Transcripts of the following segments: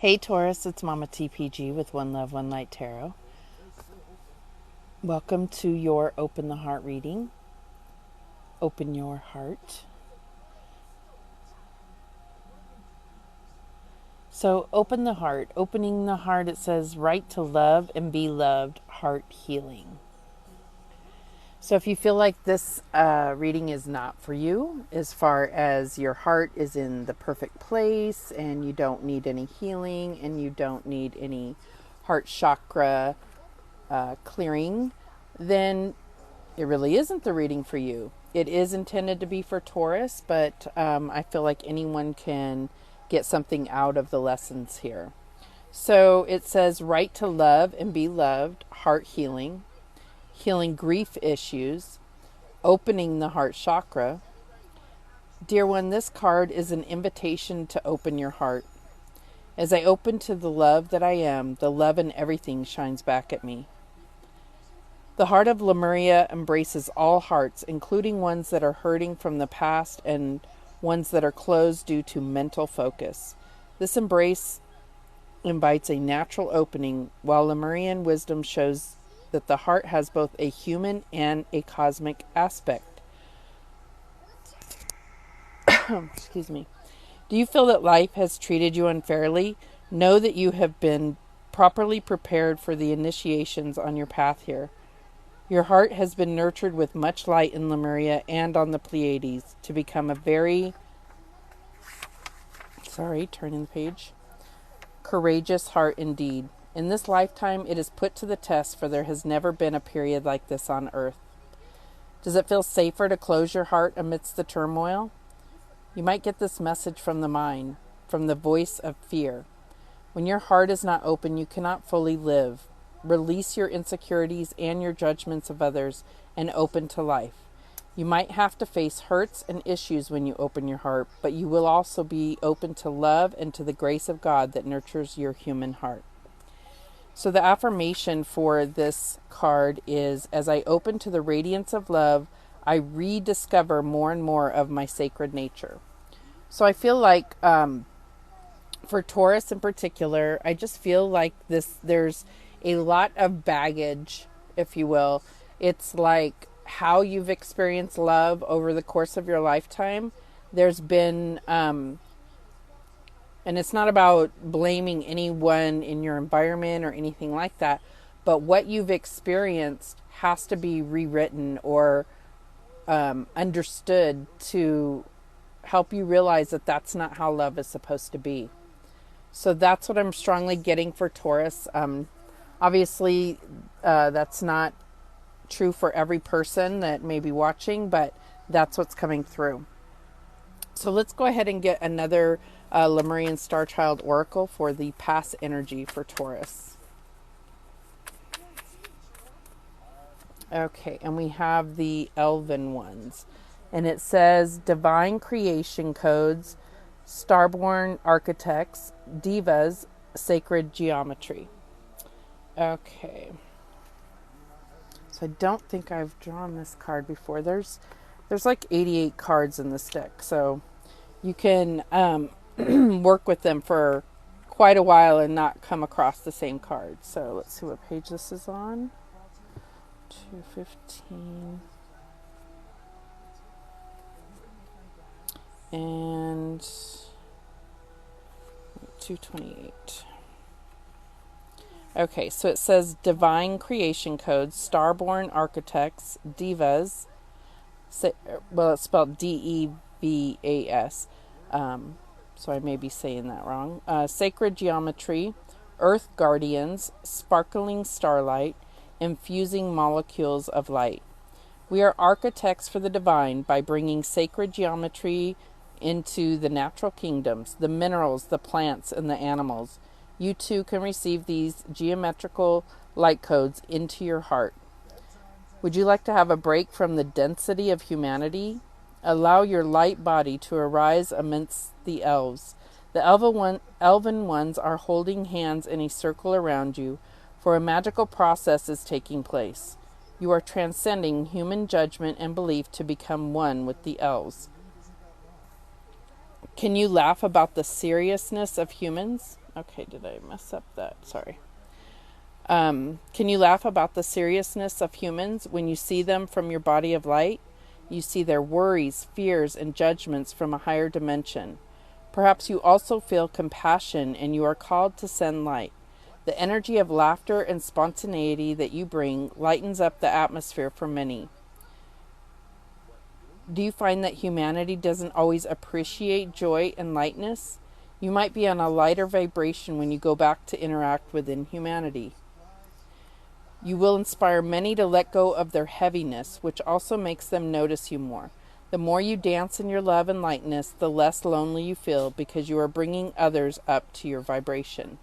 Hey Taurus, it's Mama TPG with One Love, One Light Tarot. Welcome to your Open the Heart reading. Open your heart. So open the heart. Opening the heart, it says right to love and be loved, heart healing. So if you feel like this reading is not for you, as far as your heart is in the perfect place and you don't need any healing and you don't need any heart chakra clearing, then it really isn't the reading for you. It is intended to be for Taurus, but I feel like anyone can get something out of the lessons here. So it says right to love and be loved, heart healing, healing grief issues, opening the heart chakra. Dear one, this card is an invitation to open your heart. As I open to the love that I am, the love in everything shines back at me. The heart of Lemuria embraces all hearts, including ones that are hurting from the past and ones that are closed due to mental focus. This embrace invites a natural opening, while Lemurian wisdom shows that the heart has both a human and a cosmic aspect. Excuse me. Do you feel that life has treated you unfairly? Know that you have been properly prepared for the initiations on your path here. Your heart has been nurtured with much light in Lemuria and on the Pleiades to become a very, turning the page, courageous heart indeed. In this lifetime, it is put to the test, for there has never been a period like this on earth. Does it feel safer to close your heart amidst the turmoil? You might get this message from the mind, from the voice of fear. When your heart is not open, you cannot fully live. Release your insecurities and your judgments of others and open to life. You might have to face hurts and issues when you open your heart, but you will also be open to love and to the grace of God that nurtures your human heart. So the affirmation for this card is, as I open to the radiance of love, I rediscover more and more of my sacred nature. So I feel like for Taurus in particular, I just feel like there's a lot of baggage, if you will. It's like how you've experienced love over the course of your lifetime. There's been, and it's not about blaming anyone in your environment or anything like that, but what you've experienced has to be rewritten or understood to help you realize that that's not how love is supposed to be. So that's what I'm strongly getting for Taurus. Obviously, that's not true for every person that may be watching, but that's what's coming through. So let's go ahead and get another Lemurian Starchild Oracle for the past energy for Taurus. Okay, and we have the Elven ones. And it says Divine Creation Codes, Starborn Architects, Divas, Sacred Geometry. Okay. So I don't think I've drawn this card before. There's like 88 cards in this deck. So you can work with them for quite a while and not come across the same card. So let's see what page this is on. 215. And 228. Okay, so it says Divine Creation Codes, Starborn Architects, Divas, well, it's spelled D-E-V-A-S, so I may be saying that wrong, Sacred Geometry, Earth Guardians, Sparkling Starlight, Infusing Molecules of Light. We are architects for the divine by bringing sacred geometry into the natural kingdoms, the minerals, the plants, and the animals. You too can receive these geometrical light codes into your heart. Would you like to have a break from the density of humanity? Allow your light body to arise amidst the elves. The elven ones are holding hands in a circle around you, for a magical process is taking place. You are transcending human judgment and belief to become one with the elves. Can you laugh about the seriousness of humans? Okay, did I mess up that? Sorry. Can you laugh about the seriousness of humans when you see them from your body of light? You see their worries, fears, and judgments from a higher dimension. Perhaps you also feel compassion and you are called to send light. The energy of laughter and spontaneity that you bring lightens up the atmosphere for many. Do you find that humanity doesn't always appreciate joy and lightness? You might be on a lighter vibration when you go back to interact within humanity. You will inspire many to let go of their heaviness, which also makes them notice you more. The more you dance in your love and lightness, the less lonely you feel because you are bringing others up to your vibration.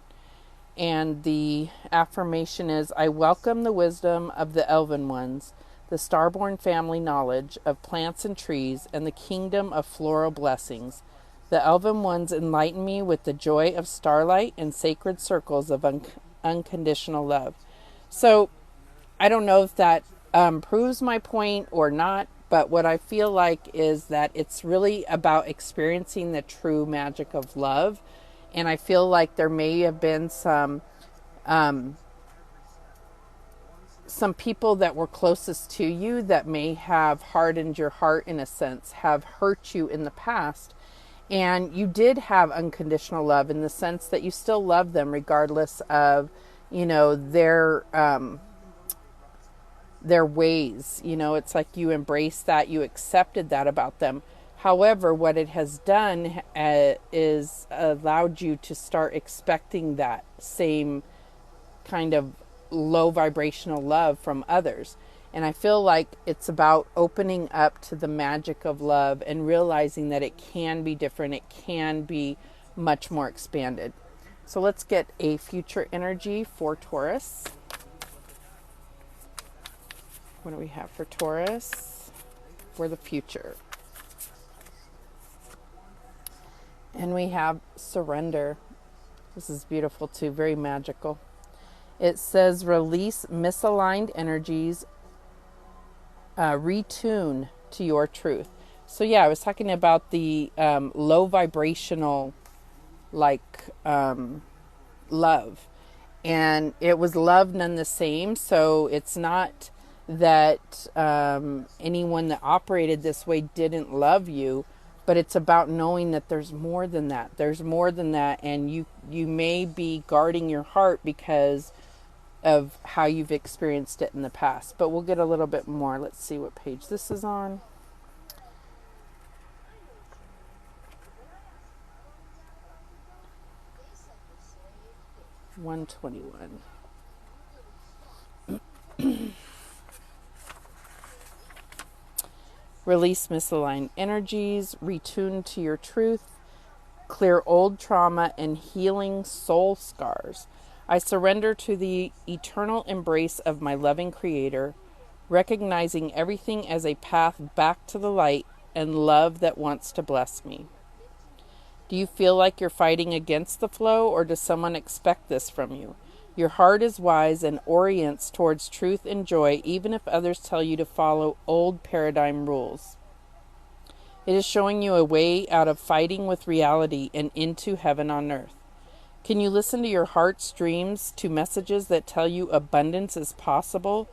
And the affirmation is, I welcome the wisdom of the elven ones, the starborn family knowledge of plants and trees, and the kingdom of floral blessings. The elven ones enlighten me with the joy of starlight and sacred circles of unconditional love. So I don't know if that proves my point or not, but what I feel like is that it's really about experiencing the true magic of love. And I feel like there may have been some people that were closest to you that may have hardened your heart in a sense, have hurt you in the past. And you did have unconditional love in the sense that you still love them regardless of, their ways. It's like you embraced that, you accepted that about them. However, what it has done is allowed you to start expecting that same kind of low vibrational love from others. And I feel like it's about opening up to the magic of love and realizing that it can be different. It can be much more expanded. So let's get a future energy for Taurus. What do we have for Taurus for the future? And we have surrender. This is beautiful too, very magical. It says release misaligned energies, retune to your truth. So yeah, I was talking about the low vibrational love. And it was love none the same. So it's not that anyone that operated this way didn't love you, but it's about knowing that there's more than that. There's more than that, and you may be guarding your heart because of how you've experienced it in the past. But we'll get a little bit more. Let's see what page this is on. (121). Release misaligned energies, retune to your truth, clear old trauma and healing soul scars. I surrender to the eternal embrace of my loving Creator, recognizing everything as a path back to the light and love that wants to bless me. Do you feel like you're fighting against the flow, or does someone expect this from you? Your heart is wise and orients towards truth and joy, even if others tell you to follow old paradigm rules. It is showing you a way out of fighting with reality and into heaven on earth. Can you listen to your heart's dreams, to messages that tell you abundance is possible?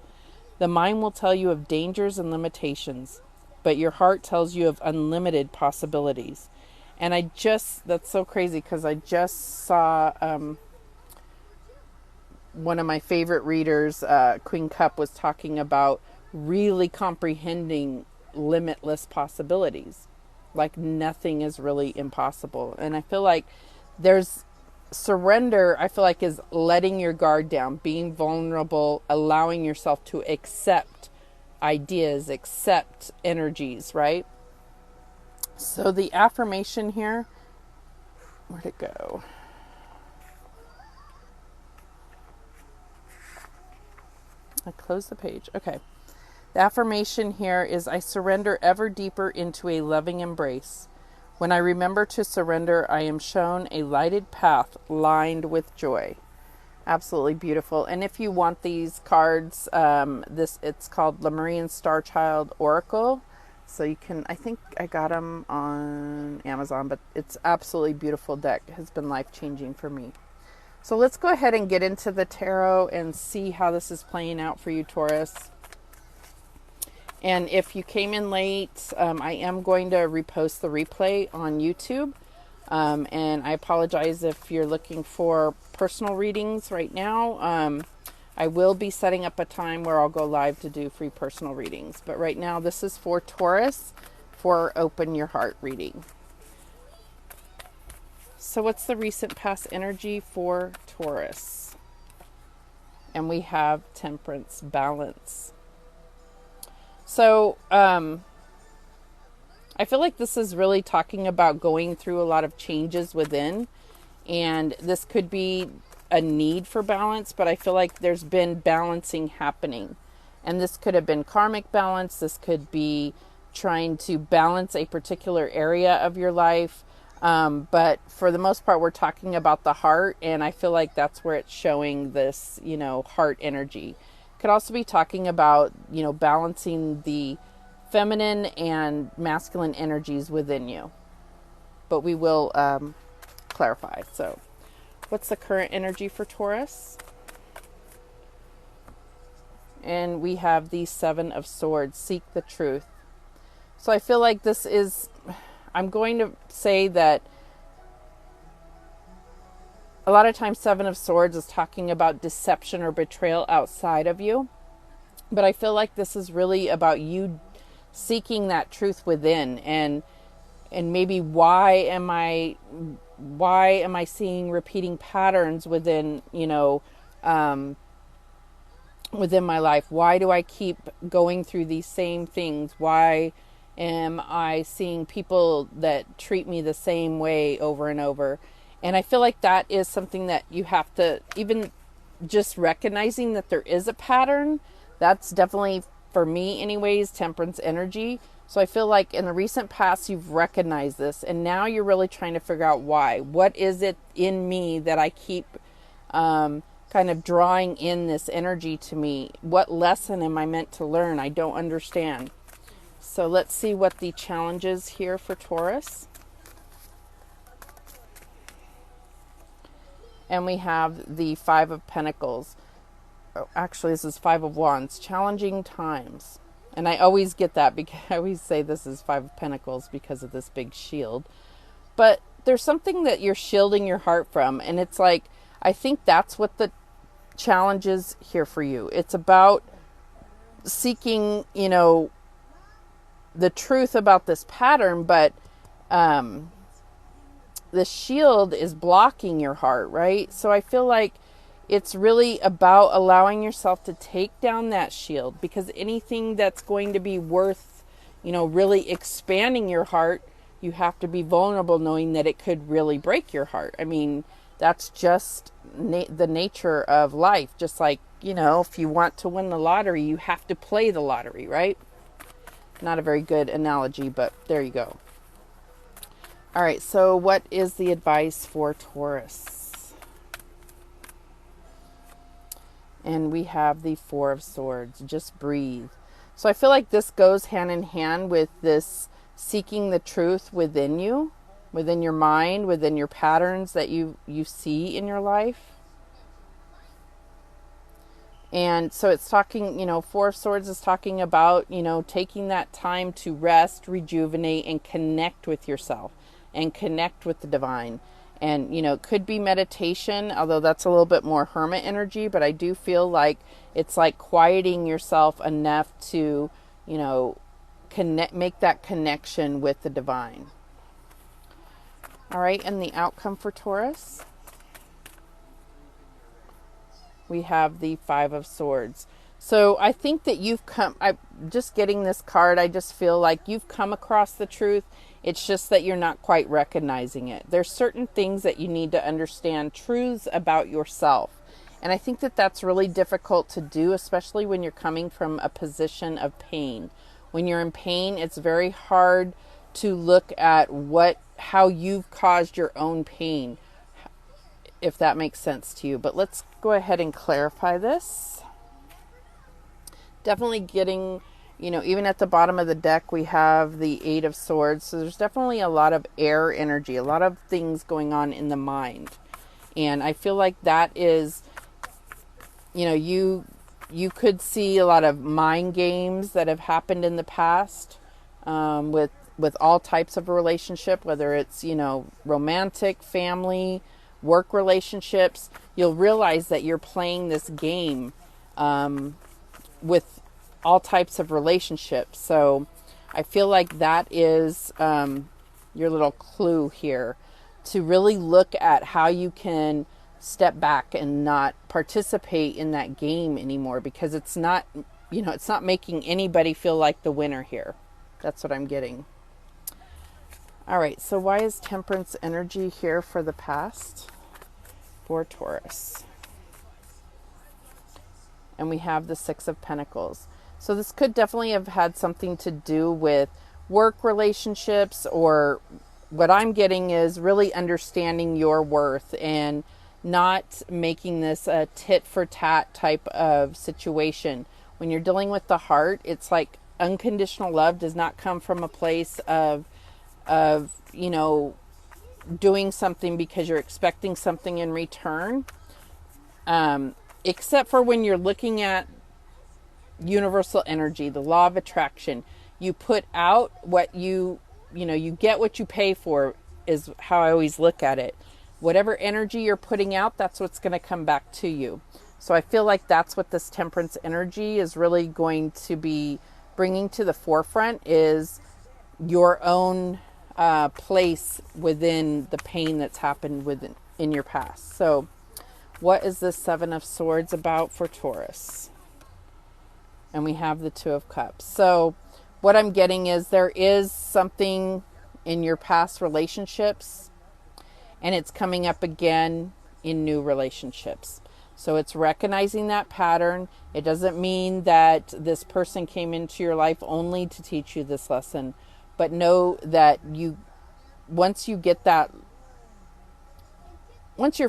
The mind will tell you of dangers and limitations, but your heart tells you of unlimited possibilities. And that's so crazy, because I just saw one of my favorite readers, Queen Cup, was talking about really comprehending limitless possibilities. Like nothing is really impossible. And I feel like there's surrender, I feel like, is letting your guard down, being vulnerable, allowing yourself to accept ideas, accept energies, right? So the affirmation here, where'd it go? I closed the page. Okay. The affirmation here is, I surrender ever deeper into a loving embrace. When I remember to surrender, I am shown a lighted path lined with joy. Absolutely beautiful. And if you want these cards, it's called Lemurian Starchild Oracle. So you can, I think I got them on Amazon, but it's absolutely beautiful deck. It has been life-changing for me. So let's go ahead and get into the tarot and see how this is playing out for you, Taurus. And if you came in late, I am going to repost the replay on YouTube. And I apologize if you're looking for personal readings right now. I will be setting up a time where I'll go live to do free personal readings. But right now, this is for Taurus, for Open Your Heart reading. So what's the recent past energy for Taurus? And we have Temperance, balance. So I feel like this is really talking about going through a lot of changes within. And this could be a need for balance, but I feel like there's been balancing happening. And this could have been karmic balance. This could be trying to balance a particular area of your life. But for the most part, we're talking about the heart, and I feel like that's where it's showing this, heart energy. Could also be talking about, balancing the feminine and masculine energies within you. But we will clarify. So, what's the current energy for Taurus? And we have the Seven of Swords, seek the truth. So I feel like this is, I'm going to say that a lot of times Seven of Swords is talking about deception or betrayal outside of you. But I feel like this is really about you seeking that truth within, and maybe why am I seeing repeating patterns within, within my life? Why do I keep going through these same things? Why am I seeing people that treat me the same way over and over? And I feel like that is something that you have to, even just recognizing that there is a pattern, that's definitely, for me anyways, Temperance energy. So I feel like in the recent past, you've recognized this, and now you're really trying to figure out why. What is it in me that I keep kind of drawing in this energy to me? What lesson am I meant to learn? I don't understand. So let's see what the challenge is here for Taurus. And we have the Five of Pentacles. Oh, actually, this is Five of Wands. Challenging times. And I always get that because I always say this is Five of Pentacles because of this big shield. But there's something that you're shielding your heart from. And it's like, I think that's what the challenge is here for you. It's about seeking, the truth about this pattern, but the shield is blocking your heart, right? So I feel like it's really about allowing yourself to take down that shield, because anything that's going to be worth, really expanding your heart, you have to be vulnerable, knowing that it could really break your heart. I mean, that's just the nature of life. Just like, if you want to win the lottery, you have to play the lottery, right? Not a very good analogy, but there you go. All right, so what is the advice for Taurus? And we have the Four of Swords. Just breathe. So I feel like this goes hand in hand with this seeking the truth within you, within your mind, within your patterns that you see in your life. And so it's talking, Four of Swords is talking about, taking that time to rest, rejuvenate, and connect with yourself and connect with the divine. And, it could be meditation, although that's a little bit more hermit energy, but I do feel like it's like quieting yourself enough to, make that connection with the divine. All right, and the outcome for Taurus? We have the Five of Swords. So I think that just getting this card, I just feel like you've come across the truth. It's just that you're not quite recognizing it. There's certain things that you need to understand, truths about yourself. And I think that that's really difficult to do, especially when you're coming from a position of pain. When you're in pain, it's very hard to look at how you've caused your own pain, if that makes sense to you. But let's go ahead and clarify this. Definitely getting, you know, even at the bottom of the deck, we have the Eight of Swords. So there's definitely a lot of air energy, a lot of things going on in the mind. And I feel like that is, you know, you could see a lot of mind games that have happened in the past with all types of relationship, whether it's, you know, romantic, family, work relationships. You'll realize that you're playing this game with all types of relationships. So I feel like that is your little clue here, to really look at how you can step back and not participate in that game anymore, because it's not, you know, it's not making anybody feel like the winner here. That's what I'm getting. All right, so why is Temperance energy here for the past for Taurus? And we have the Six of Pentacles. So this could definitely have had something to do with work relationships, or what I'm getting is really understanding your worth and not making this a tit for tat type of situation. When you're dealing with the heart, it's like unconditional love does not come from a place of, you know, doing something because you're expecting something in return. Except for when you're looking at universal energy, the law of attraction. You put out what you know, you get what you pay for, is how I always look at it. Whatever energy you're putting out, that's what's going to come back to you. So I feel like that's what this Temperance energy is really going to be bringing to the forefront, is your own place within the pain that's happened in your past. So what is this Seven of Swords about for Taurus? And we have the Two of Cups. So what I'm getting is there is something in your past relationships, and it's coming up again in new relationships. So it's recognizing that pattern. It doesn't mean that this person came into your life only to teach you this lesson, but know that once you're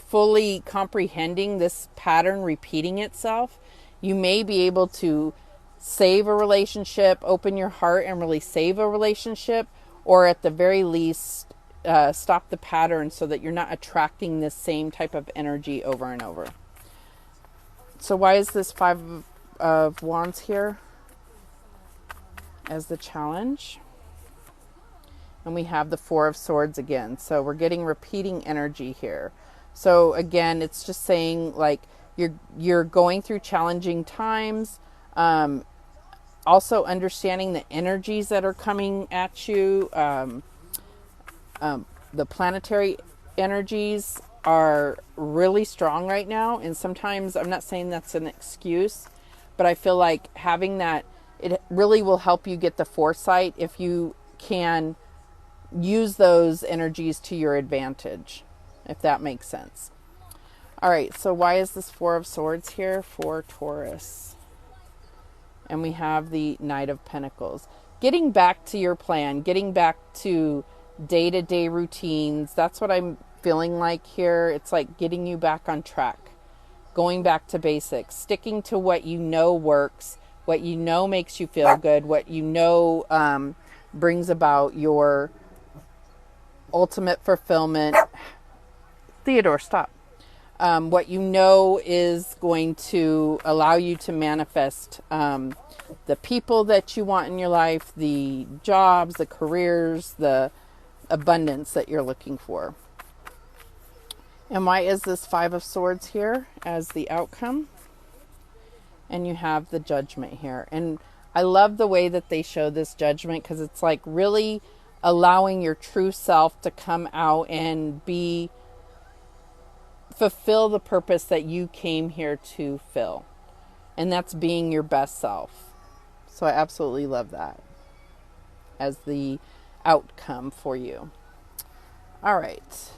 fully comprehending this pattern repeating itself, you may be able to save a relationship, open your heart and really save a relationship, or at the very least, stop the pattern so that you're not attracting this same type of energy over and over. So why is this Five of Wands here as the challenge? And we have the Four of Swords again. So we're getting repeating energy here. So again, it's just saying like you're going through challenging times. Also understanding the energies that are coming at you. The planetary energies are really strong right now. And sometimes, I'm not saying that's an excuse, but I feel like having that, it really will help you get the foresight if you can use those energies to your advantage, if that makes sense. All right, so why is this Four of Swords here for Taurus? And we have the Knight of Pentacles. Getting back to your plan, getting back to day-to-day routines. That's what I'm feeling like here. It's like getting you back on track, going back to basics, sticking to what you know works, what you know makes you feel good, what you know brings about your ultimate fulfillment. Theodore, stop. What you know is going to allow you to manifest the people that you want in your life, the jobs, the careers, the abundance that you're looking for. And why is this Five of Swords here as the outcome? And you have the Judgment here. And I love the way that they show this Judgment, because it's like really allowing your true self to come out and fulfill the purpose that you came here to fill. And that's being your best self. So I absolutely love that as the outcome for you. All right.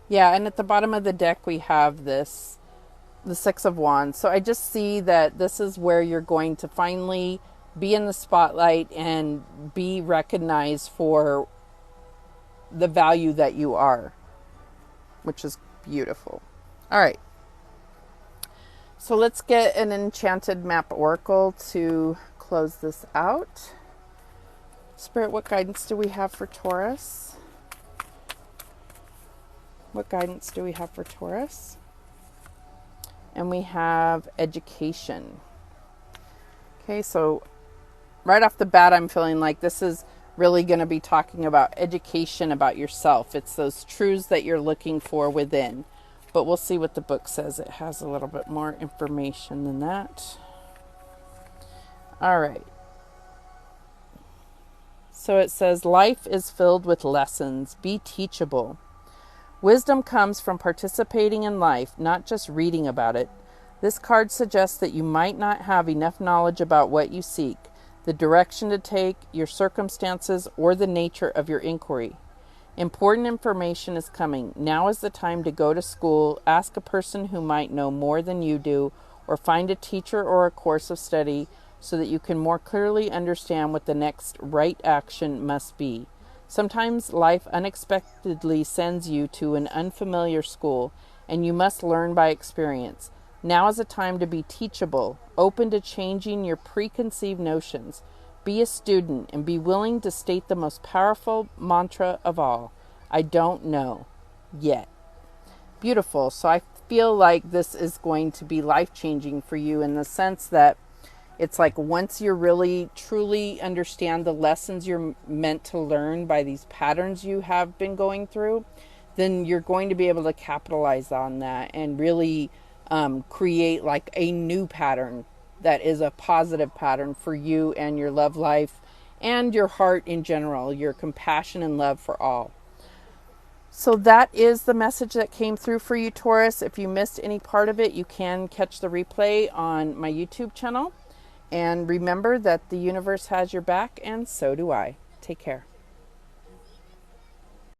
Yeah, and at the bottom of the deck we have the Six of Wands. So I just see that this is where you're going to finally be in the spotlight and be recognized for the value that you are, which is beautiful. All right. So let's get an Enchanted Map Oracle to close this out. Spirit, what guidance do we have for Taurus? What guidance do we have for Taurus? And we have education. Okay, so right off the bat, I'm feeling like this is really going to be talking about education about yourself. It's those truths that you're looking for within. But we'll see what the book says. It has a little bit more information than that. All right. So it says, life is filled with lessons. Be teachable. Wisdom comes from participating in life, not just reading about it. This card suggests that you might not have enough knowledge about what you seek, the direction to take, your circumstances, or the nature of your inquiry. Important information is coming. Now is the time to go to school, ask a person who might know more than you do, or find a teacher or a course of study so that you can more clearly understand what the next right action must be. Sometimes life unexpectedly sends you to an unfamiliar school, and you must learn by experience. Now is a time to be teachable, open to changing your preconceived notions. Be a student and be willing to state the most powerful mantra of all. I don't know yet. Beautiful. So I feel like this is going to be life-changing for you in the sense that it's like once you really truly understand the lessons you're meant to learn by these patterns you have been going through, then you're going to be able to capitalize on that and really create like a new pattern that is a positive pattern for you and your love life and your heart in general, your compassion and love for all. So that is the message that came through for you, Taurus. If you missed any part of it, you can catch the replay on my YouTube channel. And remember that the universe has your back, and so do I. Take care.